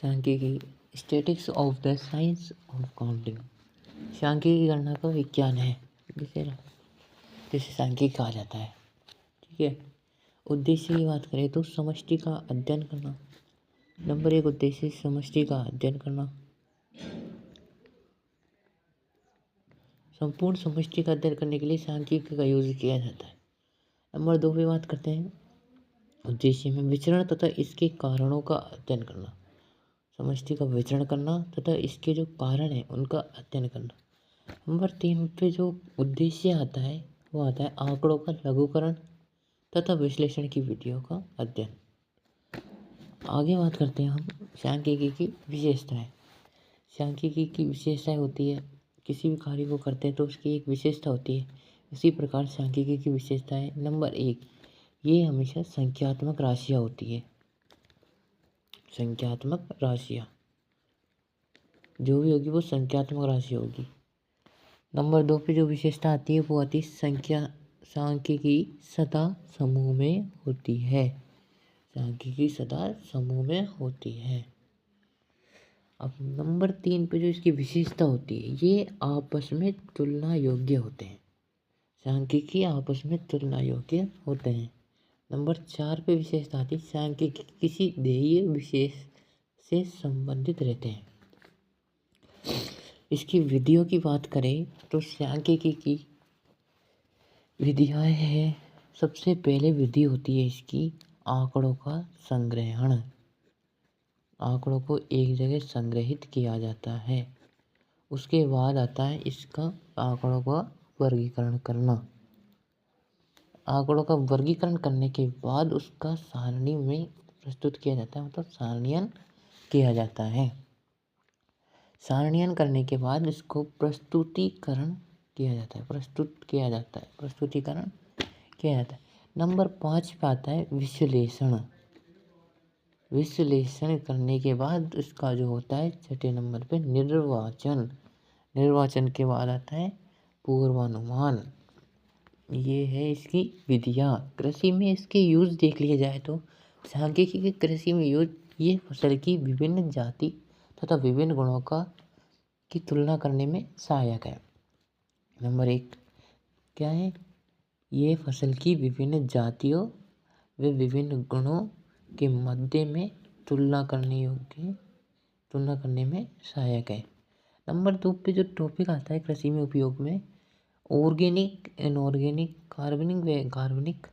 सांख्यिकी statics of the science of counting. सांख्यिकी गणना का विज्ञान है जिसे सांख्यिकी कहा जाता है। ठीक है। उद्देश्य की बात करें तो समष्टि का अध्ययन करना। नंबर 1 उद्देश्य समष्टि का अध्ययन करना। संपूर्ण समष्टि का अध्ययन करने के लिए सांख्यिकी का यूज किया जाता है। नंबर 2 पे बात करते हैं। उद्देश्य में विचरण तथा इसके कारणों का अध्ययन करना। समष्टि का विचरण करना तथा इसके जो कारण है उनका अध्ययन करना। नंबर 3 पे जो उद्देश्य आता है वो आता है आंकड़ों का लघुकरण तथा विश्लेषण की विधियों का अध्ययन। आगे बात करते हैं हम सांख्यिकी की विशेषताएं। सांख्यिकी की विशेषताएं होती है, किसी भी कार्य को करते हैं तो उसकी एक विशेषता होती है। इसी प्रकार सांख्यिकी की विशेषताएं। नंबर 1, ये हमेशा संख्यात्मक राशियाँ होती है। संख्यात्मक राशियाँ जो भी होगी वो संख्यात्मक राशि होगी। नंबर 2 पे जो विशेषता आती है वो आती है सांख्यिकी सदा समूह में होती है। सांख्यिकी सदा समूह में होती है। अब नंबर 3 पे जो इसकी विशेषता होती है ये आपस में तुलना योग्य होते हैं। सांख्यिकी आपस में तुलना योग्य होते हैं। नंबर 4 पे विशेषता आती है सांख्यिकी किसी ध्येय विशेष से संबंधित रहते हैं। इसकी विधियों की बात करें तो सांख्यिकी की विधियाँ हैं। सबसे पहले विधि होती है इसकी आंकड़ों का संग्रहण। आंकड़ों को एक जगह संग्रहित किया जाता है। उसके बाद आता है इसका आंकड़ों का वर्गीकरण करना। आंकड़ों का वर्गीकरण करने के बाद उसका सारणी में प्रस्तुत किया जाता है, मतलब सारणीयन किया जाता है। सारणीयन करने के बाद इसको प्रस्तुतिकरण किया जाता है। प्रस्तुतिकरण किया जाता है। नंबर 5 पे आता है विश्लेषण। विश्लेषण करने के बाद इसका जो होता है छठे नंबर पे निर्वाचन। निर्वाचन के बाद आता है पूर्वानुमान। ये है इसकी विधियाँ। कृषि में इसके यूज देख लिया जाए तो सांख्यिकी के कृषि में यूज ये फसल की विभिन्न जाति तथा विभिन्न गुणों की तुलना करने में सहायक है। नंबर 1 क्या है? ये फसल की विभिन्न जातियों व विभिन्न गुणों के मध्य में तुलना करने में सहायक है। नंबर 2 पे जो टॉपिक आता है कृषि में उपयोग में ऑर्गेनिक, इनऑर्गेनिक, कार्बनिक व कार्बनिक,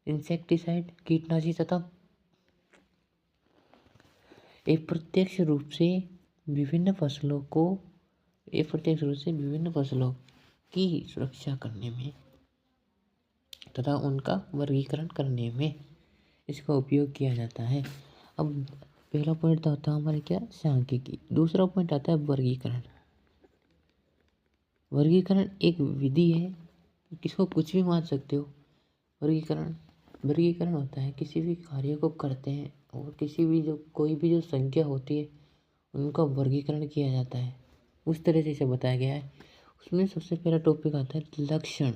इंसेक्टिसाइड, कीटनाशी तथा अप्रत्यक्ष रूप से विभिन्न फसलों की सुरक्षा करने में तथा उनका वर्गीकरण करने में इसका उपयोग किया जाता है। अब पहला पॉइंट होता है हमारे क्या सांख्यिकी। दूसरा पॉइंट आता है वर्गीकरण। वर्गीकरण एक विधि है, किसको कुछ भी मान सकते हो। वर्गीकरण होता है किसी भी कार्य को करते हैं और कोई भी जो संख्या होती है उनका वर्गीकरण किया जाता है। उस तरह से इसे बताया गया है। उसमें सबसे पहला टॉपिक आता है लक्षण।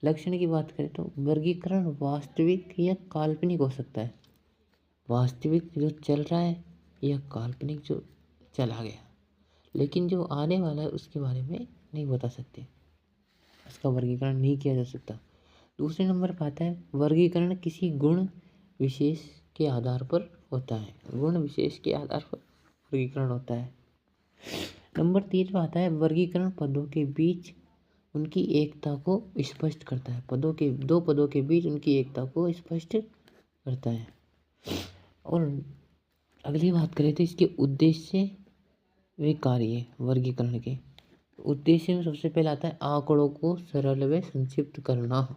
लक्षण की बात करें तो वर्गीकरण वास्तविक या काल्पनिक हो सकता है। वास्तविक जो चल रहा है या काल्पनिक जो चला गया, लेकिन जो आने वाला है उसके बारे में नहीं बता सकते। इसका वर्गीकरण नहीं किया जा सकता। दूसरे नंबर पर आता है वर्गीकरण किसी गुण विशेष के आधार पर होता है। गुण विशेष के आधार पर वर्गीकरण होता है। नंबर 3 पर आता है वर्गीकरण पदों के बीच उनकी एकता को स्पष्ट करता है। दो पदों के बीच उनकी एकता को स्पष्ट करता है। और अगली बात करें तो इसके उद्देश्य व कार्य। वर्गीकरण के उद्देश्य में सबसे पहले आता है आंकड़ों को सरल व संक्षिप्त करना।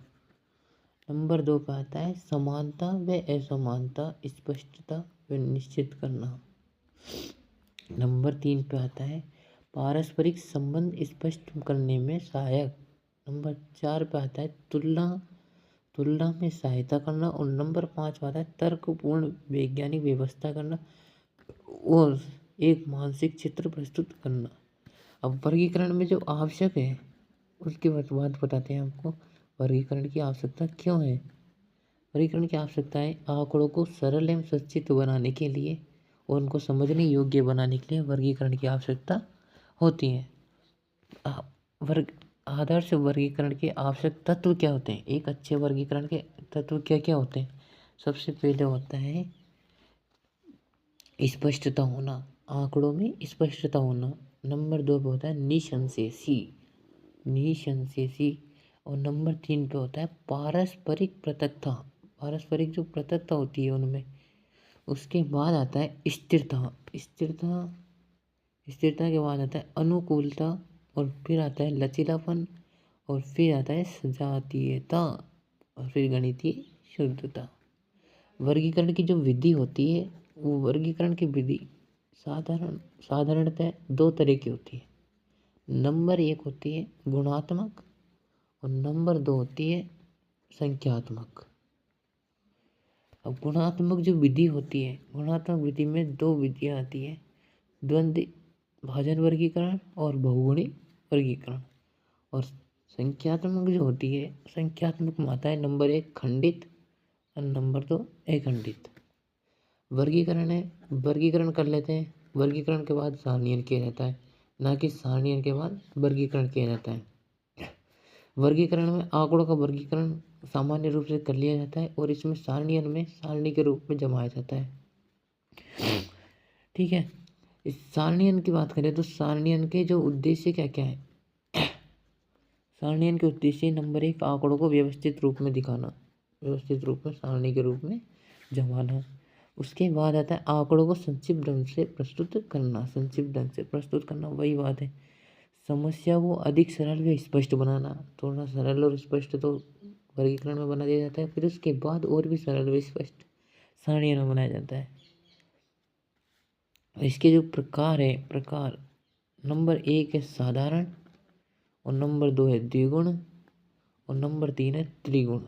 नंबर 2 पे आता है समानता व असमानता, स्पष्टता व निश्चित करना। नंबर 3 पे आता है पारस्परिक संबंध स्पष्ट करने में सहायक। नंबर 4 पे आता है तुलना में सहायता करना। और नंबर 5 पे आता है तर्कपूर्ण वैज्ञानिक व्यवस्था करना और एक मानसिक चित्र प्रस्तुत करना। अब वर्गीकरण में जो आवश्यक है उसके बाद बताते हैं आपको वर्गीकरण की आवश्यकता क्यों है। वर्गीकरण की आवश्यकता है आंकड़ों को सरल एवं संक्षिप्त बनाने के लिए और उनको समझने योग्य बनाने के लिए वर्गीकरण की आवश्यकता होती है। आदर्श वर्गीकरण के आवश्यक तत्व क्या होते हैं? एक अच्छे वर्गीकरण के तत्व क्या क्या होते हैं? सबसे पहले होता है स्पष्टता होना, आंकड़ों में स्पष्टता होना। नंबर 2 पे होता है निसंशेषी। और नंबर 3 पे होता है पारस्परिक पृथकता, पारस्परिक जो पृथकता होती है उनमें। उसके बाद आता है स्थिरता के बाद आता है अनुकूलता, और फिर आता है लचीलापन, और फिर आता है सजातीयता, और फिर गणितीय शुद्धता। वर्गीकरण की जो विधि होती है, वो वर्गीकरण की विधि साधारणतः 2 तरह की होती है। नंबर 1 होती है गुणात्मक, और नंबर 2 होती है संख्यात्मक। अब गुणात्मक जो विधि होती है, गुणात्मक विधि में 2 विधियाँ आती है, द्वंद्व भाजन वर्गीकरण और बहुगुणी वर्गीकरण। और संख्यात्मक जो होती है, संख्यात्मक में आता है नंबर 1 खंडित और नंबर 2 अखंडित। वर्गीकरण कर लेते हैं। वर्गीकरण के बाद सारणीकरण किया जाता है, ना कि सारणीकरण के बाद वर्गीकरण किया जाता है। वर्गीकरण में आंकड़ों का वर्गीकरण सामान्य रूप से कर लिया जाता है, और इसमें सारणीकरण में सारणी के रूप में जमाया जाता है। ठीक है, इस सारणीकरण की बात करें तो सारणीकरण के जो उद्देश्य क्या क्या है? सारणीकरण के उद्देश्य नंबर 1 आंकड़ों को व्यवस्थित रूप में दिखाना, व्यवस्थित रूप में सारणी के रूप में जमाना। उसके बाद आता है आंकड़ों को संक्षिप्त ढंग से प्रस्तुत करना। संक्षिप्त ढंग से प्रस्तुत करना, वही बात है, समस्या को अधिक सरल व स्पष्ट बनाना। थोड़ा सरल और स्पष्ट तो वर्गीकरण में बना दिया जाता है, फिर उसके बाद और भी सरल व स्पष्ट सारणीकरण में बनाया जाता है। इसके जो प्रकार नंबर 1 है साधारण, और नंबर 2 है द्विगुण, और नंबर 3 है त्रिगुण।